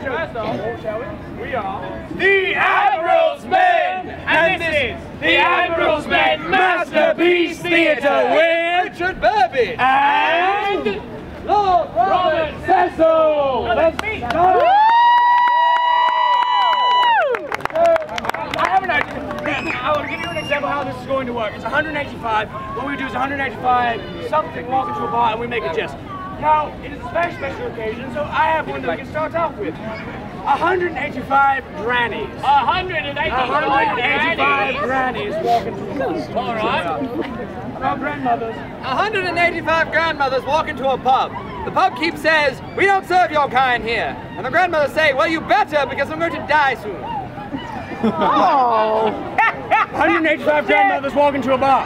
First off, shall we? We are the Admiral's Men! And this is the Admiral's Men Masterpiece Theatre with Richard Burbage and Lord Robert Cecil! Let's go! I will give you an example how this is going to work. It's 185. What we do is 185 something, walk into a bar, and we make a jest. Now, it is a very special occasion, so I have one that we can start off with. 185 grannies. 185 grannies walk into a bar. All right. Our grandmothers. 185 grandmothers walk into a pub. The pub keep says, "We don't serve your kind here." And the grandmothers say, "Well, you better, because I'm going to die soon." Oh! 185 grandmothers walk into a bar.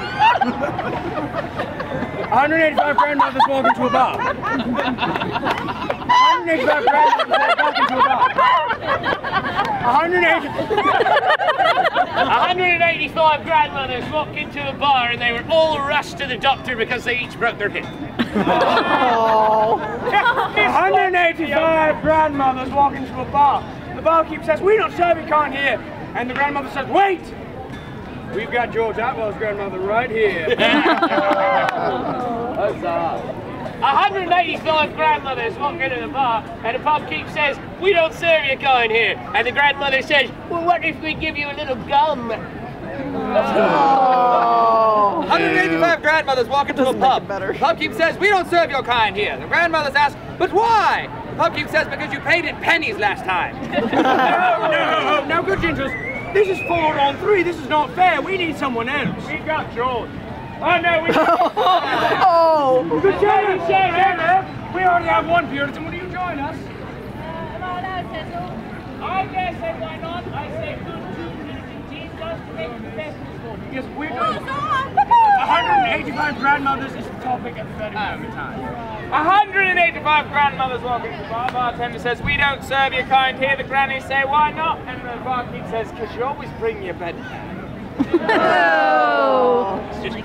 185 grandmothers walk into a bar. 185 grandmothers walk into a bar. 185 grandmothers walked into a bar and they were all rushed to the doctor because they each broke their hip. Oh. 185 grandmothers walk into a bar. The barkeep says, "We don't serve your kind here." And the grandmother says, "Wait! We've got George Atwell's grandmother right here." 185 grandmothers walk into the bar and the barkeep says, "We don't serve your kind here." And the grandmother says, "Well, what if we give you a little gum?" 185 grandmothers walk into a pub. The pubkeep says, "We don't serve your kind here." The grandmothers ask, "But why?" The pubkeep says, "Because you paid in pennies last time." No, good gingers. This is 4 on 3. This is not fair. We need someone else. We got George. Oh no, we Oh! Good gingers, Sheriff. We already have one Puritan. Will you join us? I dare say why not. I say good 2 Puritan teams just to make the best of sport. Yes, we're going. 185 grandmothers is the topic at the very moment time. 185 grandmothers walk into the bar. Bartender says, "We don't serve your kind here." The grannies say, "Why not?" And the barkeep says, "'Cause you always bring your bed."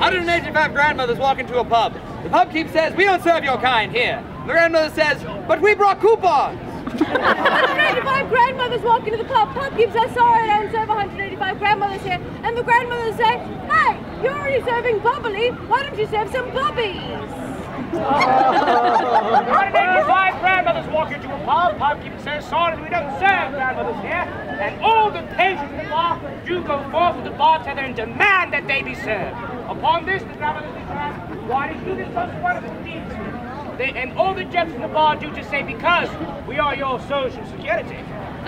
185 grandmothers walk into a pub. The pubkeep says, "We don't serve your kind here." The grandmother says, "But we brought coupons." 185 grandmothers walk into the pub. Pubkeep says, "Sorry, I don't serve 185 grandmothers here." And the grandmothers say, "Hey, you're already serving bubbly. Why don't you serve some bubbies?" 185 grandmothers walk into a pub. Pubkeeper says, "Sorry, we don't serve grandmothers here." And all the patrons of the bar do go forth with the bartender and demand that they be served. Upon this, the grandmothers declare, "Why did you do this such wonderful deeds?" And all the gents in the bar do just say, "Because we are your social security." I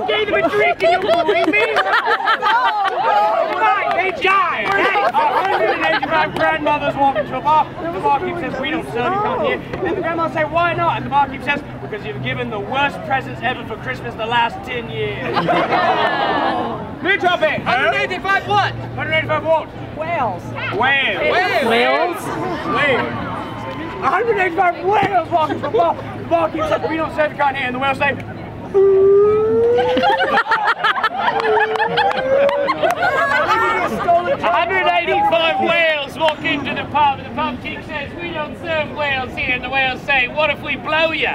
gave them a drink and you believe me? They died! 185 grandmothers walk into a bar. The barkeep says, "We don't serve you kind here." And the grandmother say, "Why not?" And the barkeep says, "Because you've given the worst presents ever for Christmas the last 10 years. New topic! 185 what? 185 what? Whales. Whales. 185 whales walk into a bar. The barkeep says, "We don't serve you kind here." And the whales say, 185 whales walk into the pub and the pubkeep says, "We don't serve whales here." And the whales say, "What if we blow you?"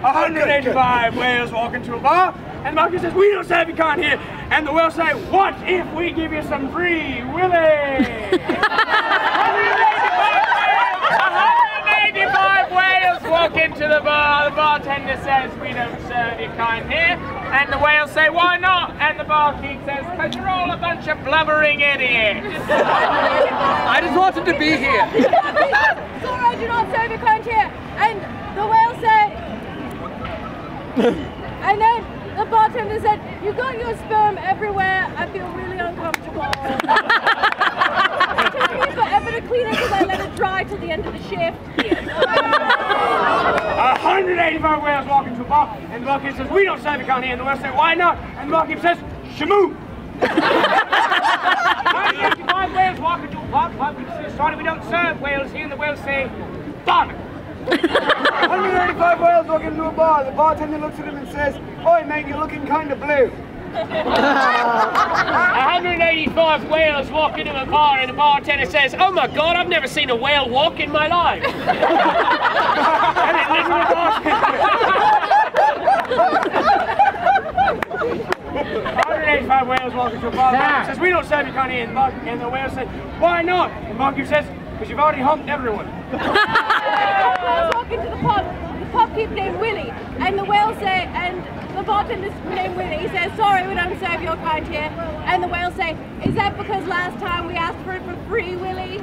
185 whales walk into a bar, and the barkeep says, "We don't serve you kind here." And the whales say, "What if we give you some free willy?" 185 whales walk into the bar. The bartender says, "We don't serve your kind here." And the whales say, "Why not?" And the barkeep says, "'Cause you're all a bunch of blubbering idiots." I just wanted to be here. "Sorry, I do not serve your kind here." And the whales say, and then the bartender said, "You got your sperm everywhere. I feel really uncomfortable. It took me forever to clean it because I let it dry till the end of the shift." 185 whales walk into a bar, and the barkeep says, "We don't serve you kind here." And the whales say, "Why not?" And the barkeep says, "Shamoo." 185 whales walk into a pub. Pubkeeper says, "Sorry, we don't serve whales here." And the whales say, "Damn it." 185 whales walk into a bar. The bartender looks at him and says, "Oi, mate, you're looking kind of blue." 185 whales walk into a bar and the bartender says, "Oh my God, I've never seen a whale walk in my life." And it literally walks. 185 whales walk into a bar. The barkeep says, "We don't serve you kind of here." And the whale says, "Why not?" And the barkeep says, "Because you've already humped everyone." Whales walk into the pub keep named Willie, and the whale say, and the bartender's named Willie, he says, "Sorry, we don't serve your kind here." And the whale say, "Is that because last time we asked for it for free, Willie?"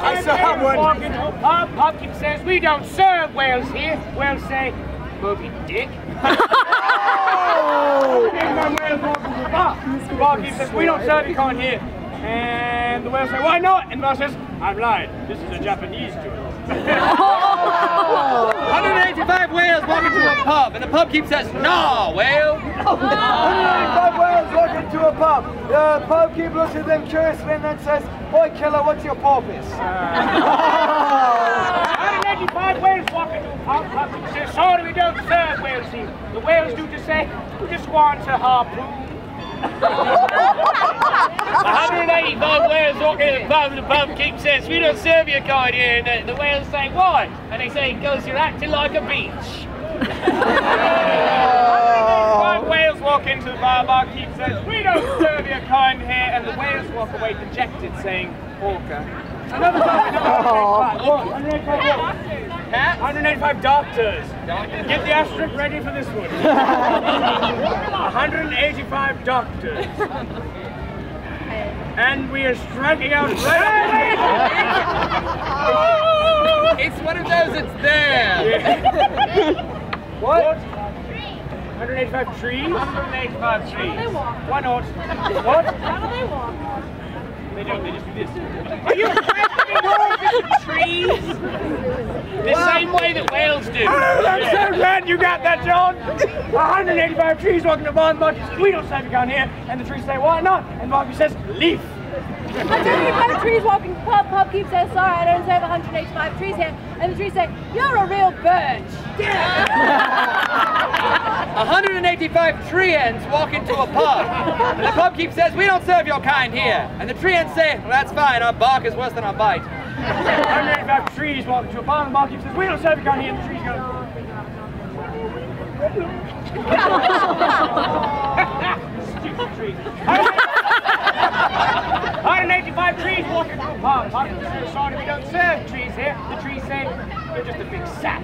I saw one. Walk into a pub, pub keep says, "We don't serve whales here." Whales say, "Moby Dick." And my whales walk into the bar. The barkeep says, "We don't serve your kind here." And the whale say, "Why not?" And the bar says, "I'm lying. This is a Japanese joint." 185 whales walk into a pub, and the pub keep says, "Nah, whale." 185 whales walk into a pub. The pub keep looks at them curiously and then says, "Boy, killer, what's your purpose?" 185 whales walk into a pub. Pub keep says, "Sorry, we don't serve whales here." The whales do just say, "We just want a harpoon." 185 whales walk into the pub and the pub keep says, "We don't serve your kind here." And the whales say, "Why?" And they say, "Because you're acting like a beach." 185 whales walk into the bar. Barkeep says, "We don't serve your kind here." And the whales walk away dejected, saying, "Orca." Another 185 doctors. Get the asterisk ready for this one. 185 doctors. And we are striking out right. It's one of those that's there. What? 185 trees? 185 trees. How do they walk? Why not? What? How do they walk? They don't, they just do this. Are you walking trees? The same way that whales do. Oh, I'm so glad you got that, John. 185 trees walking to the bar, and the barkeep says, "We don't serve you down here." And the trees say, "Why not?" And the barkeep says, "Leaf." 185 trees walking to the pub. Pub keep says, "Sorry, I don't serve 185 trees here." And the trees say, "You're a real birch." 185 tree ants walk into a pub, and the pub keep says, "We don't serve your kind here." And the tree ants say, "Well, that's fine. Our bark is worse than our bite." 185 trees walking to a bar, and the barkeep says, "We don't serve you down here." And the trees go, "Stupid trees." 185 trees walking to a bar. Barkeep says, "Sorry, we don't serve trees here." The trees say, "You're just a big sap."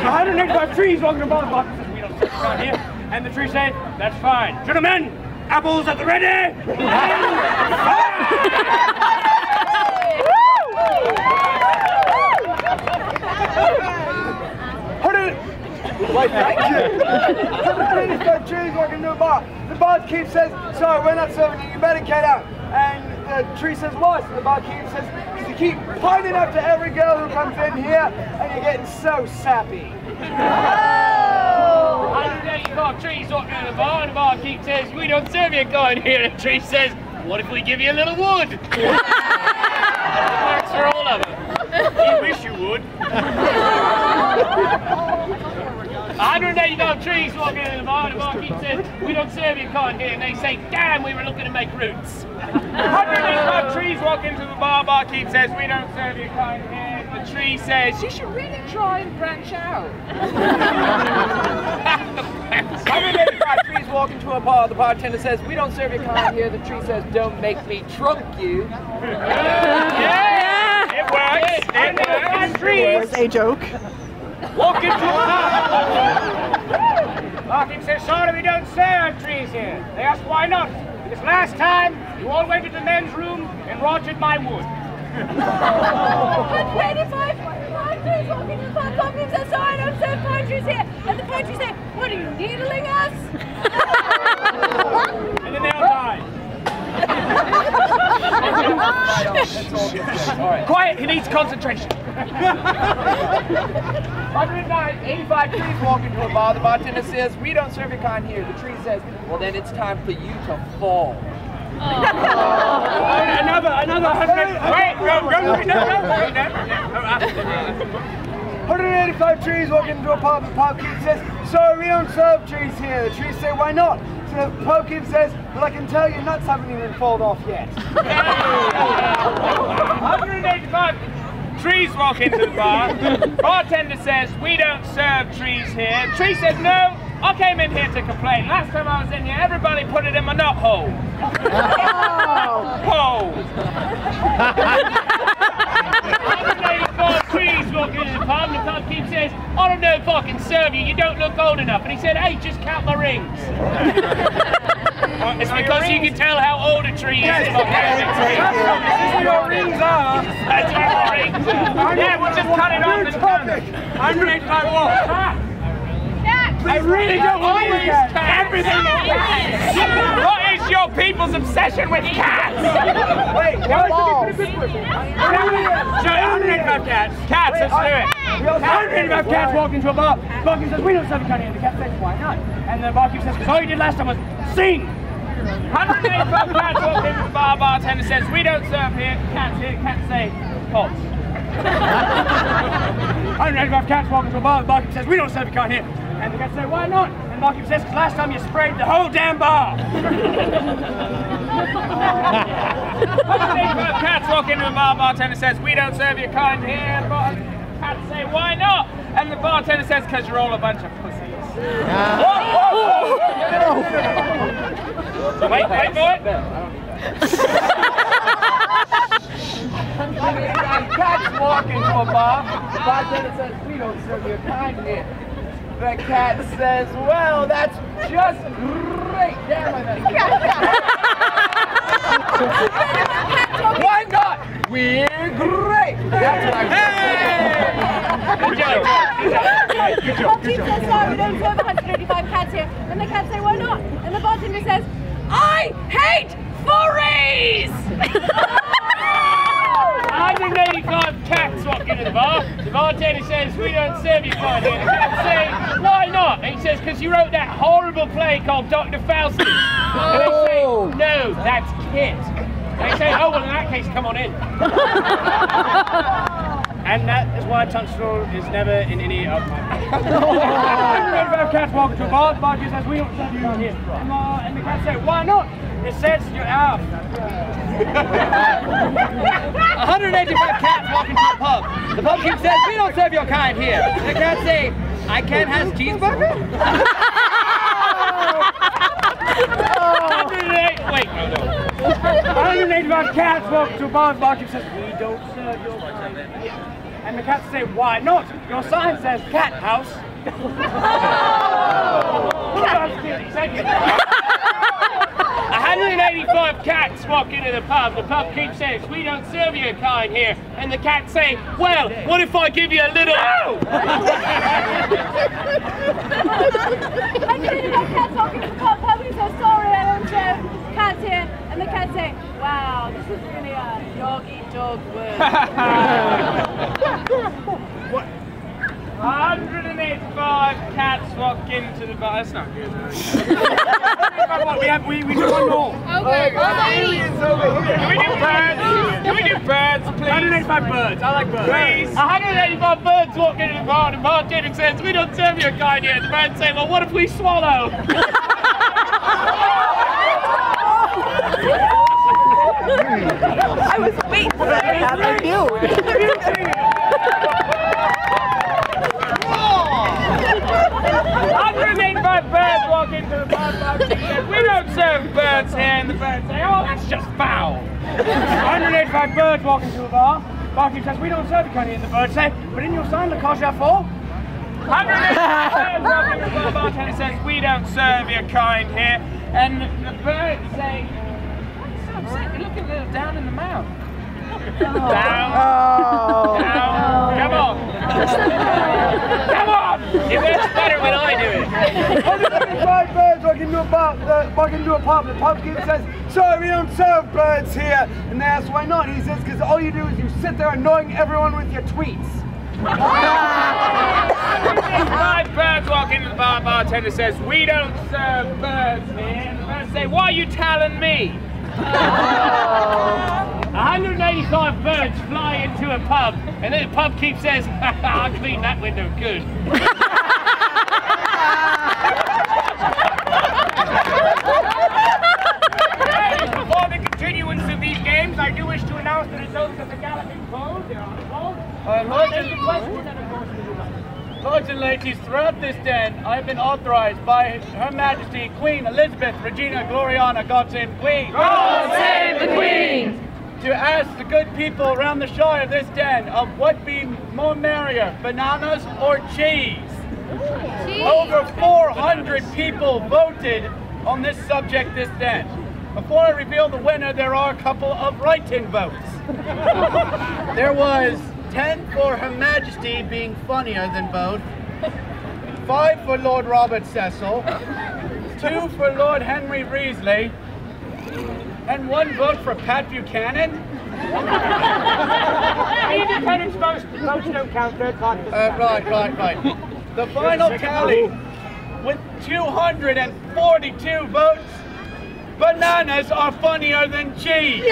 185 trees walking to a bar. The barkeep says, "We don't serve down here." And the trees say, "That's fine. Gentlemen, apples at the ready." Wait, thank you. 185 trees walking into a bar. The barkeep says, "Sorry, we're not serving you. You better get out." And the tree says, "Why?" So the barkeep says, "Because you keep pointing up to every girl who comes in here, and you're getting so sappy." 185 trees walking into the bar and the barkeep says, "We don't serve your kind here." And the tree says, "What if we give you a little wood?" It works for all of them. You wish you would. 185 trees walking into the bar and the barkeep says, "We don't serve your kind here." And they say, "Damn, we were looking to make roots." 185 trees walk into the bar. Barkeep says, "We don't serve your kind here." The tree says, "You should really try and branch out." 185 trees walk into a bar. The bartender says, "We don't serve your kind here." The tree says, "Don't make me trunk you." Yeah! It works. It works. Trees A joke. walk into a bar. Barkeep says, "Sorry, we don't serve trees here." They ask, "Why not?" "Because last time you all went to the men's room and rotted my wood." 185 pine trees walking to the pub. Pub keep says, "Sorry, I don't serve pine trees here." And the pine trees say, "What are you, needling us?" And then they all die. Quiet, he needs concentration. 185 trees walk into a bar. The bartender says, "We don't serve your kind here." The tree says, "Well, then it's time for you to fall." Another 100. Wait, no. 185 trees walk into a pub. The pub keeper says, sorry, we don't serve trees here. The trees say, why not? So the pub keeper says, well, I can tell your nuts haven't even fallen off yet. 185 trees walk into the bar. Bartender says, we don't serve trees here. Tree says, no, I came in here to complain. Last time I was in here, everybody put it in my nut hole. Hole. 185 trees walk into the pub, and the pub keeper says, I don't know if I can serve you, you don't look old enough. And he said, hey, just count my rings. It's because you can tell how old a tree is. That's where your rings are. That's where your rings are. Yeah, we'll just cut it off and done. 185 what? I really don't always everything. What is your people's obsession with cats? Wait, why is it a good person? 185 cats. Cats, let's do it. 185 cats walk into a bar. The barkeeper says, we don't serve a kind of. The cat says, why not? And the barkeeper says, because all you did last time was sing. 185 cats walk into the bar. Bartender says, we don't serve here. Cats here. Cats say, pots. 185 cats walk into a bar. The barkeeper says, we don't serve a kind here. And the cats say, why not? And the barkeeper says, because last time you sprayed the whole damn bar. 185 cats walk into a bar. Bartender says, we don't serve your kind here. Cats say, why not? And the bartender says, because you're all a bunch of pussies. Wait for it. Cats walk into a bar. The bartender says, we don't serve your kind here. The cat says, well, that's just great. Damn it. Why not? We're great. That's what I'm saying. Good job. Good job. Says, sorry, we don't serve 185 cats here. And the cats say, why not? And the bartender says, I hate furries! 185 cats walk into the bar. The bartender says, we don't serve you kind here. The cats say, why not? And he says, because you wrote that horrible play called Dr. Faustus. And they say, no, that's Kit. And they say, oh, well, in that case, come on in. And that is why Tunstall is never in any of my 185 cats walk into a bar. The barkeeper says, we don't serve you here. And the cats say, why not? It says you're out. 185 cats walk into a pub. The pub keeper says, we don't serve your kind here. The cats say, I can't have cheeseburger? 185 cats walk into a bar. The barkeeper says, we don't serve your kind here. And the cats say, why not? Your sign says cat house. 185 cats walk into the pub. The pub keeper says, we don't serve your kind here. And the cats say, well, what if I give you a little... 185 cats walk into the pub. Public says, sorry, I don't serve cats here. And the cats say, wow, this is really a dog-eat-dog word. 185 cats walk into the bar. That's not good. we do one more. Okay. Aliens over here. Can we do birds? Can we do birds, please? 185 birds. I like birds. Please. 185 birds walk into the bar, and the bartender says, we don't serve your kind here. The birds say, well, what if we swallow? I was waiting for that to happen. I knew. 185 birds walk into the bar. We don't serve birds here. And the birds say, oh, that's just foul. 185 birds walk into a bar. Barkeeper says, we don't serve the kind here. And the birds say, but in your sign, the kosher for. 185 birds walk into the bar. Bartender says, we don't serve your kind here. And the birds say, you're looking a little down in the mouth. Down. Oh. Down. Come on. Come on. It works better when I do it. 185 birds walk into a bar. Walk into a pub. The pub keeper says, sorry, we don't serve birds here. And they ask, why not? He says, because all you do is you sit there annoying everyone with your tweets. 185 birds walk into the bar. Bartender says, we don't serve birds here. And the birds say, why are you telling me? 185 birds fly into into a pub, and then the pub keep says, I'll clean that window good. Before the continuance of these games, I do wish to announce the results of the galloping polls. They are on the polls. Lords and ladies, throughout this den, I have been authorized by Her Majesty Queen Elizabeth Regina Gloriana, God save the Queen. God save the Queen! To ask the good people around the shire of this den of what be more merrier, bananas or cheese? Over 400 people voted on this subject this den. Before I reveal the winner, there are a couple of write-in votes. There was 10 for Her Majesty being funnier than both, 5 for Lord Robert Cecil, 2 for Lord Henry Reesley, and 1 vote for Pat Buchanan. Independent votes don't count, third party. Right. The final tally, with 242 votes, bananas are funnier than cheese.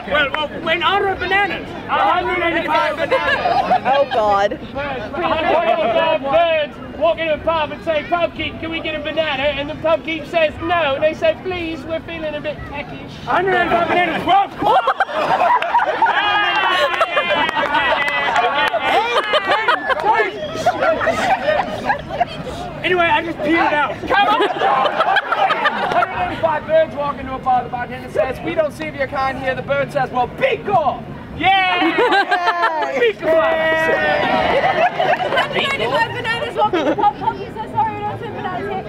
Well, in honor of bananas, 185 bananas. Oh God. 185 birds walk into a pub and say, "Pubkeep, can we get a banana?" And the pubkeep says no. And they say, "Please, we're feeling a bit peckish." 185 bananas. Well, anyway, I just peeled out. Come on! 185 birds walk into a bar. The bartender says, "We don't serve your kind here." The bird says, "Well, be off!" Yeah! Be off! 185 bananas walk into the pub. Pubkeep says, "Sorry, we don't serve bananas here."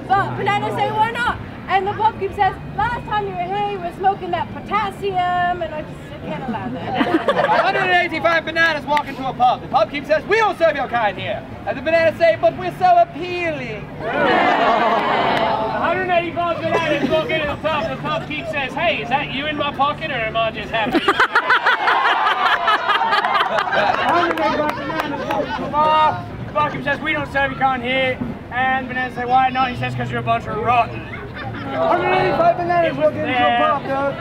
But bananas say, "Why not?" And the pubkeep says, "Last time you were here, you were smoking that potassium," and I just can't allow that. 185 bananas walk into a pub. The pubkeep says, "We don't serve your kind here." And the bananas say, "But we're so appealing." 185 bananas walk into the pub. The pubkeep says, "Hey, is that you in my pocket, or am I just happy?" 185 bananas walk into the bar. The barkeep says, "We don't serve your kind here." And bananas say, "Why not?" He says, "Because you're a bunch of rotten." 185 bananas walk into a pub, though.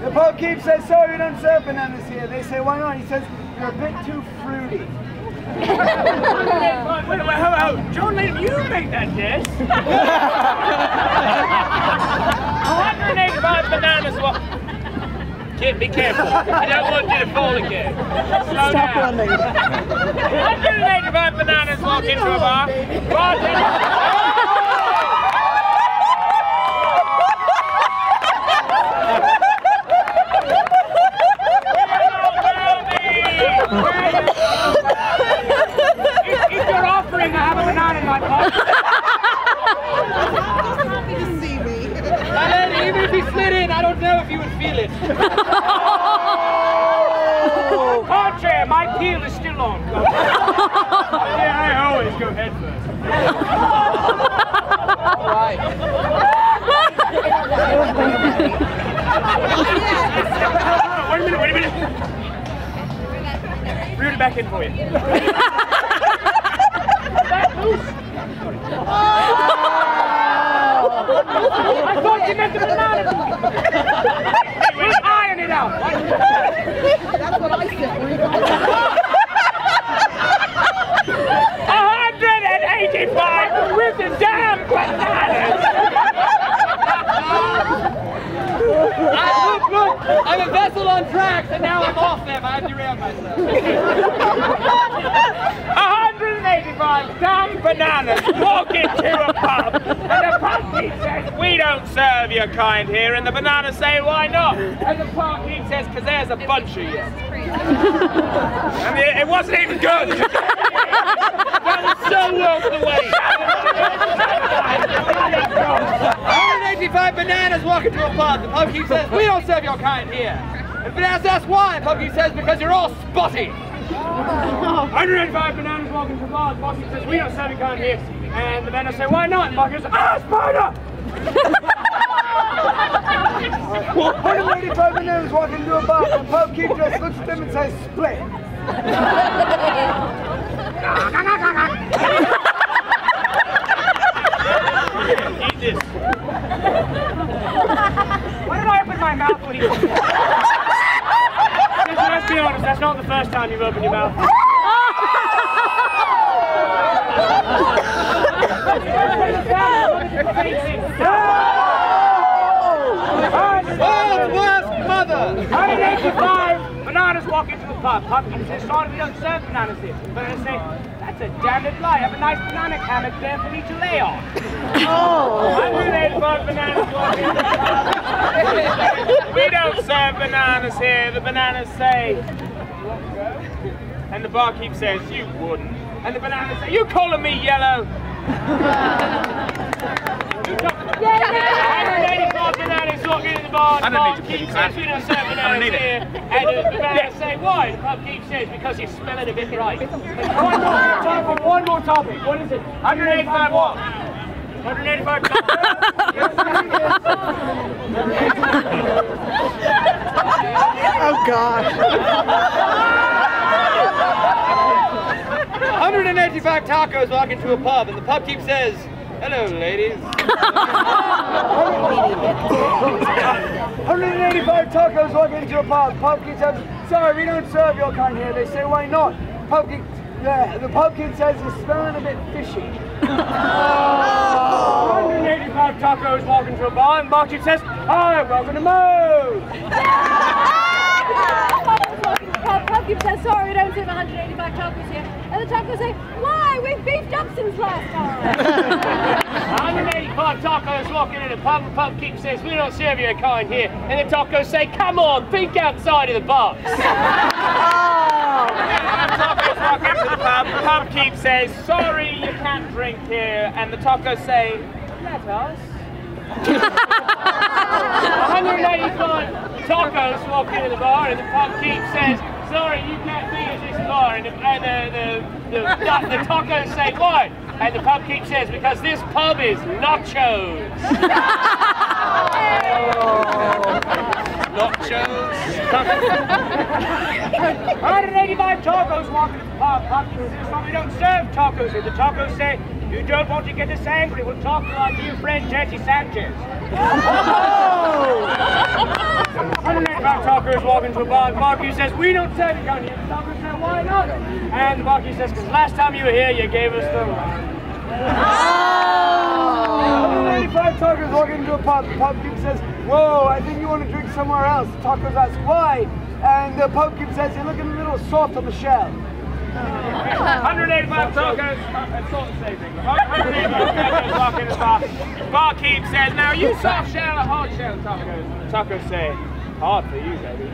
The pubkeep says, "Sorry, we don't serve bananas here." They say, "Why not?" He says, "You're a bit too fruity." Wait, John Layton, you make that dish? 185 bananas walk. Kid, be careful. I don't want you to fall again. Slow Stop down. running. 185 bananas walk into a bar. If you're offering, I have a banana in my pocket. Happy to see me. And even if he slid in, I don't know if you would feel it. Archer, my peel is still on. Yeah, I always go head first. All right. Wait a minute. Reel it back in for you. I thought you meant the banana. We'll iron it out. That's what I said. 185 with the damn bananas. Look, I'm a vessel on tracks, and now I'm off them. I derailed myself. 185 damn bananas walk into a pub, and the pubkeep says, "We don't serve your kind here," and the bananas say, "Why not?" And the pubkeep says, "Because there's a bunch of you." I mean, it wasn't even good. That was so well the way. 185 bananas walk into a pub. The pubkeep says, "We don't serve your kind here." And bananas ask why. The pubkeep says, "Because you're all spotty." 185 bananas walk into a bar. The pubkeep says, "We don't serve your kind here." And the bananas say, "Why not?" And the pubkeep says, "Ah, spider!" 185 bananas walk into a bar. The pubkeep just looks at them and says, "Split." He this. Why did I open my mouth when he was there? Let's be honest, that's not the first time you've opened your mouth. World's mother! 185 bananas walk into the pub. Pub says, sorry, we don't serve bananas here. Bananas say, that's a damn good lie. Have a nice banana hammock there for me to lay on. 185 bananas walk into the pub. We don't serve bananas here. The bananas say, and the barkeep says, you wouldn't. And the bananas say, you calling me yellow? 185 bananas walk into the bar. The barkeep says, we don't serve bananas here. And the bananas say, why? The barkeep says, because you're smelling a bit right. One more topic. What is it? 185 what? 185 Oh, God. 185 tacos walk into a pub, and the pub keep says, hello, ladies. 185 tacos walk into a pub. Pumpkin says, sorry, we don't serve your kind here. They say, why not? The pumpkin says it's smelling a bit fishy. 185 tacos walk into a bar, and the barkeep says, hi, welcome to Moe's. Pumpkin says, sorry, we don't serve 185 tacos here. And the tacos say, why? We've beefed up since last time. 185 tacos walk into the pub, and the pubkeep says, we don't serve your kind here. And the tacos say, come on, think outside of the box. 185 tacos walk into the pub, the pubkeep says, sorry, you can't drink here. And the tacos say, let us. 185 tacos walk into the bar, and the pubkeep says, sorry, you can't be at this bar. And the tacos say, why? And the pubkeep says, because this pub is nachos. Nachos. 185 tacos walk into the pub. Pubkeep says, well, we don't serve tacos here. The tacos say, you don't want to get us angry. We'll talk to our new friend, Jesse Sanchez. 185 tacos walk into a bar. The barkeep says, we don't serve it down here. The tacos say, why not? And the barkeep says, because last time you were here, you gave us the... 185 tacos walk into a pub. The pubkeep says, whoa, I think you want to drink somewhere else. The tacos ask, why? And the pubkeep says, you're looking a little soft on the shell. 185 tacos, it's sort of the same thing. 185 tacos walk in the bar. Barkeep says, now you soft shell or hard shell tacos? Tacos say, hard for you, baby.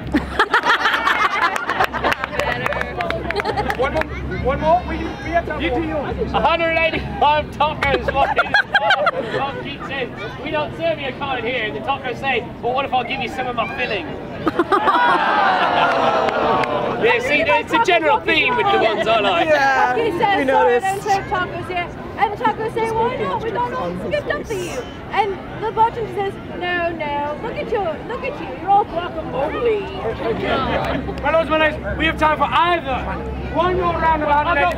One more? We have to have You do yours. 185 tacos walk in the bar. The barkeep says, we don't serve your kind here. And the tacos say, well, what if I give you some of my filling? Yeah, see, it's a general theme with the ones I like. Yeah, he says, sorry, don't serve tacos here. And the tacos say, why not? We've got all skipped up for you. And the bartender says, no, look at you, you're all guacamole. My lords, my ladies, we have time for either one more round of 185.